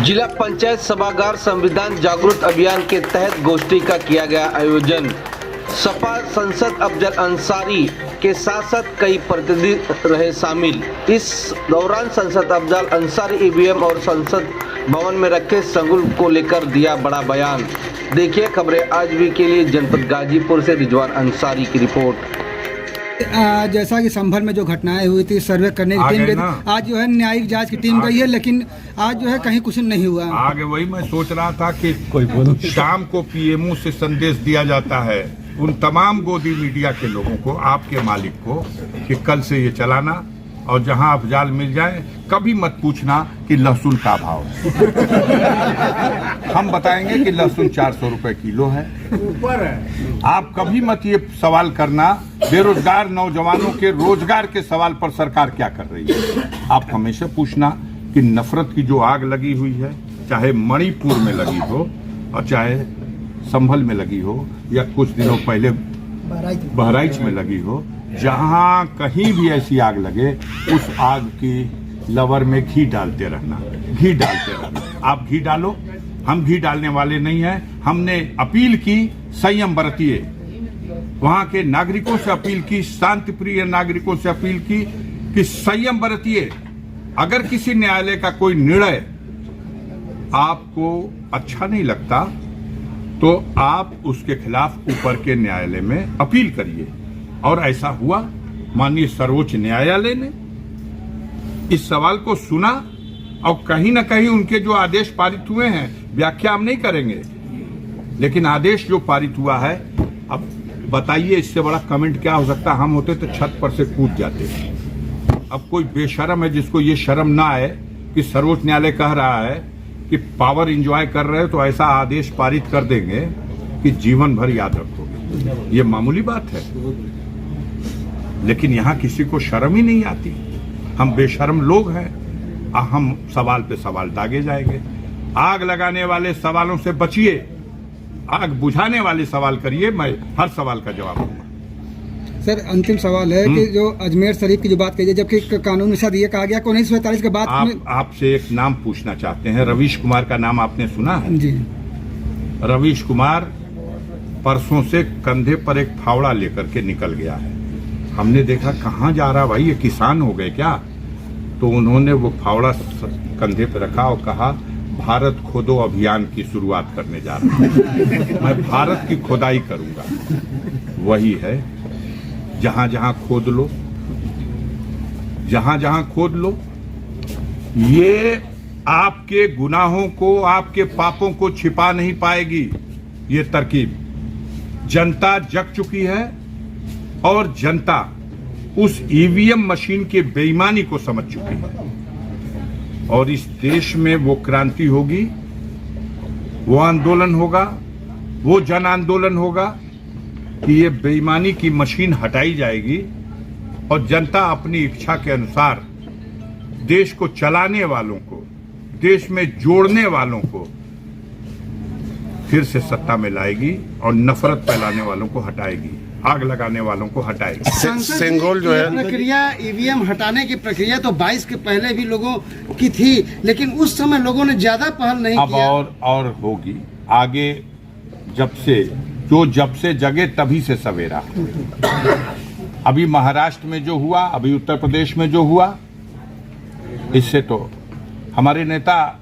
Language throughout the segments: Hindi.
जिला पंचायत सभागार संविधान जागरूक अभियान के तहत गोष्ठी का किया गया आयोजन। सपा सांसद अफजल अंसारी के साथ साथ कई प्रतिनिधि रहे शामिल। इस दौरान सांसद अफजल अंसारी ईवीएम और संसद भवन में रखे संगुल को लेकर दिया बड़ा बयान। देखिए खबरें आज भी के लिए जनपद गाजीपुर से रिजवान अंसारी की रिपोर्ट। जैसा कि संभल में जो घटनाएं हुई थी, सर्वे करने की टीम गई, आज जो है न्यायिक जांच की टीम गई है, लेकिन आज जो है कहीं कुछ नहीं हुआ। आगे वही मैं सोच रहा था कि शाम को पीएमओ से संदेश दिया जाता है उन तमाम गोदी मीडिया के लोगों को, आपके मालिक को, कि कल से ये चलाना और जहां अफजाल मिल जाए कभी मत पूछना कि लहसुन का भाव हम बताएंगे कि लहसुन 400 रुपए किलो है। आप कभी मत ये सवाल करना बेरोजगार नौजवानों के रोजगार के सवाल पर सरकार क्या कर रही है। आप हमेशा पूछना कि नफरत की जो आग लगी हुई है, चाहे मणिपुर में लगी हो और चाहे संभल में लगी हो या कुछ दिनों पहले बहराइच में लगी हो, जहां कहीं भी ऐसी आग लगे उस आग की लवर में घी डालते रहना, घी डालते रहना। आप घी डालो, हम घी डालने वाले नहीं हैं। हमने अपील की संयम बरतिए, वहां के नागरिकों से अपील की, शांति प्रिय नागरिकों से अपील की कि संयम बरतिए। अगर किसी न्यायालय का कोई निर्णय आपको अच्छा नहीं लगता तो आप उसके खिलाफ ऊपर के न्यायालय में अपील करिए। और ऐसा हुआ, माननीय सर्वोच्च न्यायालय ने इस सवाल को सुना और कहीं ना कहीं उनके जो आदेश पारित हुए हैं, व्याख्या हम नहीं करेंगे, लेकिन आदेश जो पारित हुआ है, अब बताइए इससे बड़ा कमेंट क्या हो सकता। हम होते तो छत पर से कूद जाते। अब कोई बेशर्म है जिसको ये शर्म ना आए कि सर्वोच्च न्यायालय कह रहा है कि पावर एंजॉय कर रहे हो तो ऐसा आदेश पारित कर देंगे कि जीवन भर याद रखोगे। ये मामूली बात है, लेकिन यहाँ किसी को शर्म ही नहीं आती। हम बेशर्म लोग हैं, हम सवाल पे सवाल दागे जाएंगे। आग लगाने वाले सवालों से बचिए, आग बुझाने वाले सवाल करिए। मैं हर सवाल का जवाब दूंगा। सर, अंतिम सवाल है कि जो अजमेर शरीफ की जो बात कही है, जबकि कानून में शायद ये कहा गया कि 1945 के बाद आपसे एक नाम पूछना चाहते हैं। रवीश कुमार का नाम आपने सुना है? जी। रवीश कुमार परसों से कंधे पर एक फावड़ा लेकर के निकल गया है। हमने देखा कहाँ जा रहा भाई, ये किसान हो गए क्या? तो उन्होंने वो फावड़ा कंधे पर रखा और कहा भारत खोदो अभियान की शुरुआत करने जा रहा हूं। मैं भारत की खुदाई करूंगा। वही है, जहां जहां खोद लो, जहां जहां खोद लो। ये आपके गुनाहों को, आपके पापों को छिपा नहीं पाएगी ये तरकीब। जनता जग चुकी है और जनता उस ईवीएम मशीन की बेईमानी को समझ चुकी है और इस देश में वो क्रांति होगी, वो आंदोलन होगा, वो जन आंदोलन होगा कि ये बेईमानी की मशीन हटाई जाएगी और जनता अपनी इच्छा के अनुसार देश को चलाने वालों को, देश में जोड़ने वालों को फिर से सत्ता में लाएगी और नफरत फैलाने वालों को हटाएगी, आग लगाने वालों को हटाएगी। सेंगोल जो है प्रक्रिया, ईवीएम हटाने की प्रक्रिया तो 22 के पहले भी लोगों की थी, लेकिन उस समय लोगों ने ज्यादा पहल नहीं किया। अब और होगी आगे। जब से जगे तभी से सवेरा। अभी महाराष्ट्र में जो हुआ, अभी उत्तर प्रदेश में जो हुआ, इससे तो हमारे नेता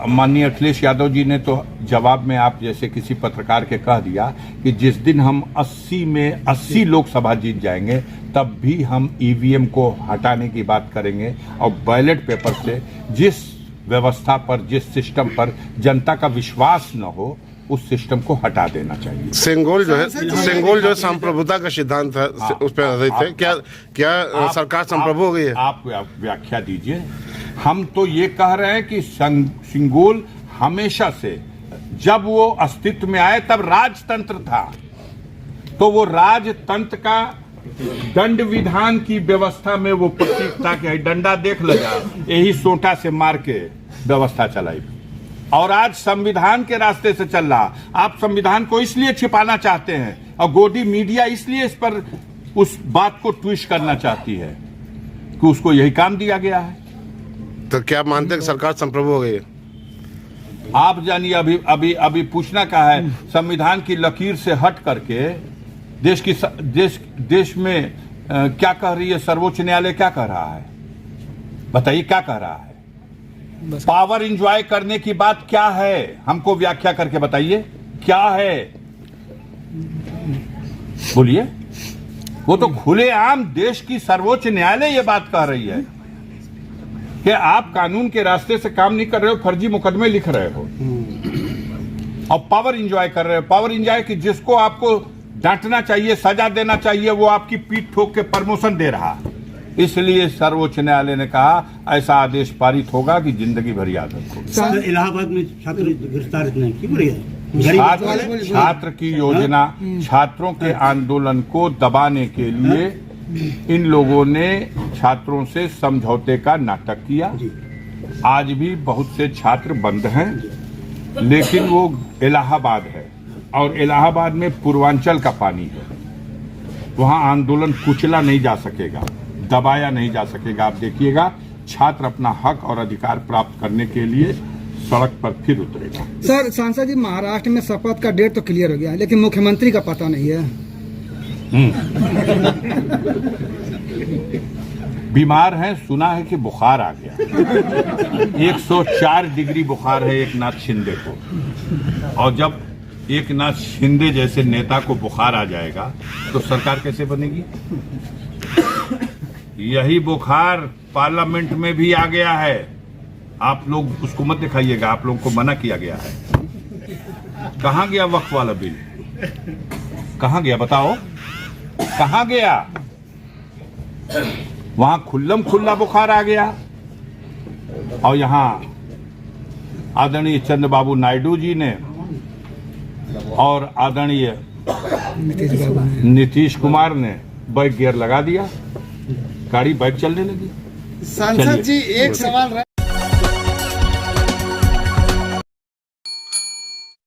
माननीय अखिलेश यादव जी ने तो जवाब में आप जैसे किसी पत्रकार के कह दिया कि जिस दिन हम 80 में 80 लोकसभा जीत जाएंगे तब भी हम ईवीएम को हटाने की बात करेंगे और बैलेट पेपर से जिस व्यवस्था पर, जिस सिस्टम पर जनता का विश्वास न हो, उस सिस्टम को हटा देना चाहिए। सेंगोल जो है संप्रभुता का सिद्धांत है, उस पर आधारित है। क्या सरकार संप्रभु हो गई है? आप व्याख्या दीजिए। हम तो ये कह रहे हैं कि सिंगोल हमेशा से, जब वो अस्तित्व में आए तब राजतंत्र था, तो वो राजतंत्र का दंड विधान की व्यवस्था में वो प्रतीक था कि डंडा देख लगा, यही सोटा से मार के व्यवस्था चलाई। और आज संविधान के रास्ते से चल रहा। आप संविधान को इसलिए छिपाना चाहते हैं और गोदी मीडिया इसलिए इस पर उस बात को ट्विस्ट करना चाहती है कि उसको यही काम दिया गया है। तो क्या मानते हैं कि सरकार संप्रभु हो गई है? आप जानिए अभी अभी अभी पूछना क्या है, संविधान की लकीर से हट करके देश में क्या कह रही है सर्वोच्च न्यायालय, क्या कह रहा है बताइए, क्या कह रहा है? पावर एंजॉय करने की बात क्या है, हमको व्याख्या करके बताइए क्या है, बोलिए। वो तो खुलेआम देश की सर्वोच्च न्यायालय ये बात कह रही है कि आप कानून के रास्ते से काम नहीं कर रहे हो, फर्जी मुकदमे लिख रहे हो और पावर एंजॉय कर रहे हो। पावर एंजॉय कि जिसको आपको डांटना चाहिए, सजा देना चाहिए, वो आपकी पीठ ठोक के प्रमोशन दे रहा। इसलिए सर्वोच्च न्यायालय ने कहा ऐसा आदेश पारित होगा कि जिंदगी भर याद रखो। इलाहाबाद में छात्र गिरफ्तार नहीं की, छात्र की योजना, छात्रों के आंदोलन को दबाने के लिए इन लोगों ने छात्रों से समझौते का नाटक किया। आज भी बहुत से छात्र बंद हैं, लेकिन वो इलाहाबाद है और इलाहाबाद में पूर्वांचल का पानी है, वहां आंदोलन कुचला नहीं जा सकेगा, दबाया नहीं जा सकेगा। आप देखिएगा छात्र अपना हक और अधिकार प्राप्त करने के लिए सड़क पर फिर उतरेगा। सर सांसद जी, महाराष्ट्र में शपथ का डेट तो क्लियर हो गया है, लेकिन मुख्यमंत्री का पता नहीं है। बीमार हैं, सुना है कि बुखार आ गया। 104 डिग्री बुखार है एक नाथ शिंदे को, और जब एक नाथ शिंदे जैसे नेता को बुखार आ जाएगा तो सरकार कैसे बनेगी? यही बुखार पार्लियामेंट में भी आ गया है। आप लोग उसको मत दिखाइएगा, आप लोगों को मना किया गया है। कहां गया वक्फ वाला बिल? कहां गया बताओ, कहां गया? वहां खुल्लम खुल्ला बुखार आ गया और यहां आदरणीय चंद्रबाबू नायडू जी ने और आदरणीय नीतीश कुमार ने बैक गियर लगा दिया, गाड़ी बैक चलने लगी। सांसद जी एक सवाल